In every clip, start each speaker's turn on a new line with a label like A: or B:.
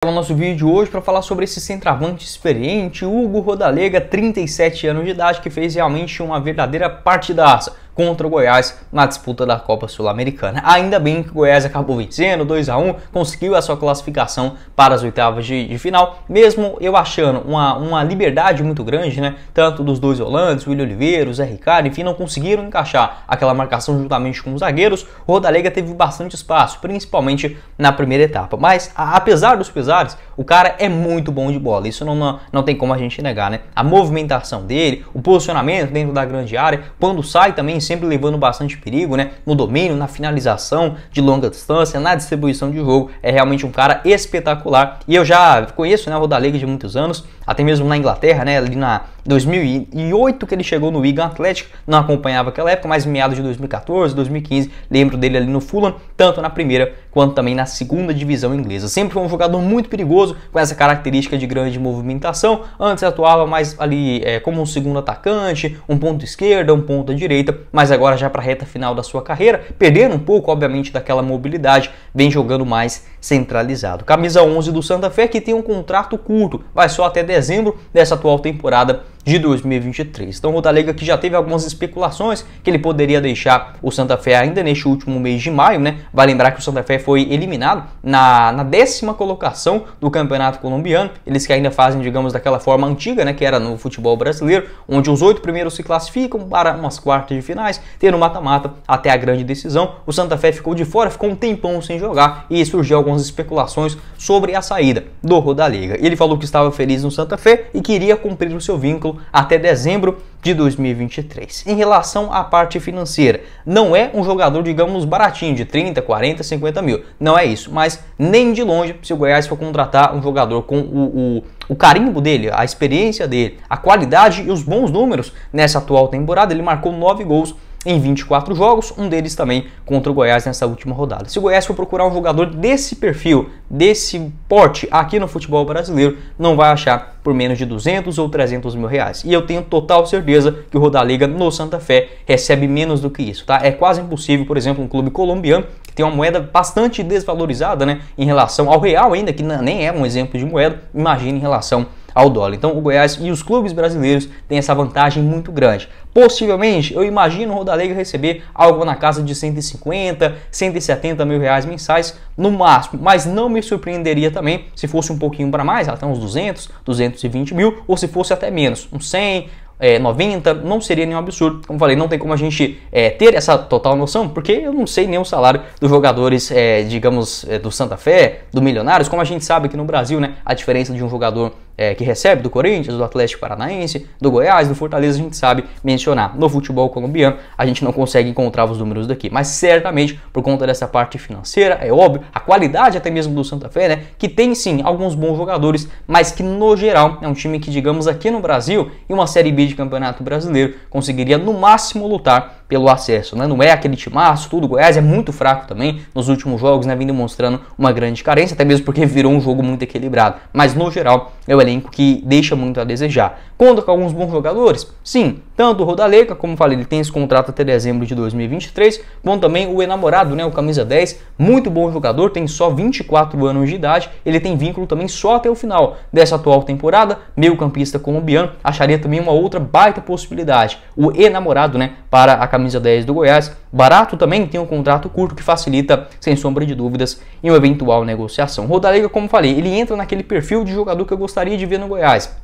A: O nosso vídeo de hoje para falar sobre esse centroavante experiente, Hugo Rodallega, 37 anos de idade, que fez realmente uma verdadeira partidaça contra o Goiás na disputa da Copa Sul-Americana. Ainda bem que o Goiás acabou vencendo 2-1, conseguiu a sua classificação para as oitavas de final, mesmo eu achando uma liberdade muito grande, né? Tanto dos dois volantes, o William Oliveira, o Zé Ricardo, enfim, não conseguiram encaixar aquela marcação juntamente com os zagueiros. O Rodallega teve bastante espaço, principalmente na primeira etapa, mas apesar dos pesares, o cara é muito bom de bola, isso não tem como a gente negar, né? A movimentação dele, o posicionamento dentro da grande área, quando sai também sempre levando bastante perigo, né? No domínio, na finalização de longa distância, na distribuição de jogo, é realmente um cara espetacular. E eu já conheço, né, o Rodallega de muitos anos, até mesmo na Inglaterra, né, ali na 2008 que ele chegou no Wigan Athletic, não acompanhava aquela época, mas em meados de 2014, 2015, lembro dele ali no Fulham, tanto na primeira quanto também na segunda divisão inglesa. Sempre foi um jogador muito perigoso, com essa característica de grande movimentação. Antes atuava mais ali como um segundo atacante, um ponto esquerda, um ponto direita, mas agora já para a reta final da sua carreira, perdendo um pouco, obviamente, daquela mobilidade, vem jogando mais centralizado. Camisa 11 do Santa Fé, que tem um contrato curto, vai só até dezembro dessa atual temporada de 2023. Então o Rodallega, que já teve algumas especulações que ele poderia deixar o Santa Fé ainda neste último mês de maio, né? Vai lembrar que o Santa Fé foi eliminado na 10ª colocação do Campeonato Colombiano. Eles que ainda fazem, digamos, daquela forma antiga, né? Que era no futebol brasileiro, onde os 8 primeiros se classificam para umas quartas de finais, tendo mata-mata até a grande decisão. O Santa Fé ficou de fora, ficou um tempão sem jogar e surgiu algumas especulações sobre a saída do Rodallega. Ele falou que estava feliz no Santa Fé e queria cumprir o seu vínculo até dezembro de 2023. Em relação à parte financeira, não é um jogador, digamos, baratinho, de 30, 40, 50 mil. Não é isso, mas nem de longe, se o Goiás for contratar um jogador com o carimbo dele, a experiência dele, a qualidade e os bons números nessa atual temporada. Ele marcou 9 gols em 24 jogos, um deles também contra o Goiás nessa última rodada. Se o Goiás for procurar um jogador desse perfil, desse porte aqui no futebol brasileiro, não vai achar por menos de 200 ou 300 mil reais. E eu tenho total certeza que o Rodallega no Santa Fé recebe menos do que isso, tá? É quase impossível, por exemplo, um clube colombiano que tem uma moeda bastante desvalorizada, né, em relação ao real ainda, que nem é um exemplo de moeda, imagine em relação ao dólar. Então o Goiás e os clubes brasileiros têm essa vantagem muito grande. Possivelmente, eu imagino o Rodallega receber algo na casa de 150, 170 mil reais mensais no máximo, mas não me surpreenderia também se fosse um pouquinho para mais, até uns 200, 220 mil, ou se fosse até menos, uns 100, 90, não seria nenhum absurdo. Como falei, não tem como a gente ter essa total noção, porque eu não sei nem o salário dos jogadores, digamos, do Santa Fé, do Milionários. Como a gente sabe aqui no Brasil, né, a diferença de um jogador que recebe do Corinthians, do Atlético Paranaense, do Goiás, do Fortaleza, a gente sabe mencionar. No futebol colombiano, a gente não consegue encontrar os números daqui, mas certamente por conta dessa parte financeira, é óbvio, a qualidade até mesmo do Santa Fé, né, que tem sim alguns bons jogadores, mas que no geral é um time que, digamos, aqui no Brasil, em uma Série B de Campeonato Brasileiro, conseguiria no máximo lutar pelo acesso, né? Não é aquele timaço, tudo. O Goiás é muito fraco também nos últimos jogos, né? Vem demonstrando uma grande carência, até mesmo porque virou um jogo muito equilibrado. Mas no geral é o elenco que deixa muito a desejar. Conta com alguns bons jogadores? Sim, tanto o Rodallega, como falei, ele tem esse contrato até dezembro de 2023, quanto também o enamorado, né? O camisa 10, muito bom jogador, tem só 24 anos de idade, ele tem vínculo também só até o final dessa atual temporada, meio campista colombiano, acharia também uma outra baita possibilidade, o enamorado, né? Para a camisa 10 do Goiás, barato também, tem um contrato curto que facilita, sem sombra de dúvidas, em uma eventual negociação. Rodallega, como falei, ele entra naquele perfil de jogador que eu gostaria de ver no Goiás.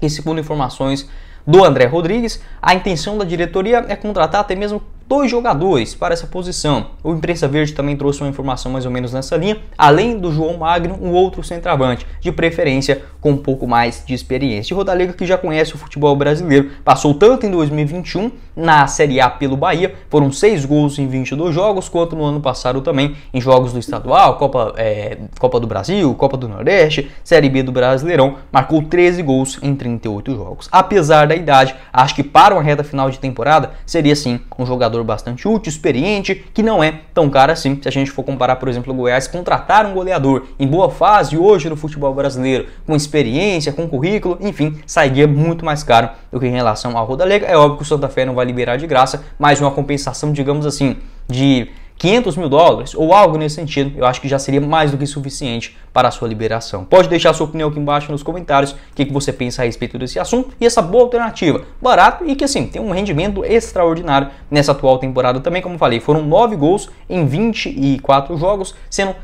A: E segundo informações do André Rodrigues, a intenção da diretoria é contratar até mesmo 2 jogadores para essa posição. O Imprensa Verde também trouxe uma informação mais ou menos nessa linha, além do João Magno, um outro centroavante, de preferência com um pouco mais de experiência. O Rodallega, que já conhece o futebol brasileiro, passou tanto em 2021 na Série A pelo Bahia, foram 6 gols em 22 jogos, quanto no ano passado também em jogos do estadual, Copa do Brasil, Copa do Nordeste, Série B do Brasileirão, marcou 13 gols em 38 jogos. Apesar da idade, acho que para uma reta final de temporada seria sim um jogador bastante útil, experiente, que não é tão caro assim. Se a gente for comparar, por exemplo, o Goiás contratar um goleador em boa fase hoje no futebol brasileiro, com experiência, com currículo, enfim, sairia muito mais caro do que em relação ao Rodallega. É óbvio que o Santa Fé não vai liberar de graça, mas uma compensação, digamos assim, de 500 mil dólares ou algo nesse sentido, eu acho que já seria mais do que suficiente para a sua liberação. Pode deixar a sua opinião aqui embaixo nos comentários, o que você pensa a respeito desse assunto e essa boa alternativa, barato e que assim, tem um rendimento extraordinário nessa atual temporada também, como falei, foram 9 gols em 24 jogos, sendo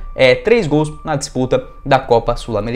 A: 3 gols na disputa da Copa Sul-Americana.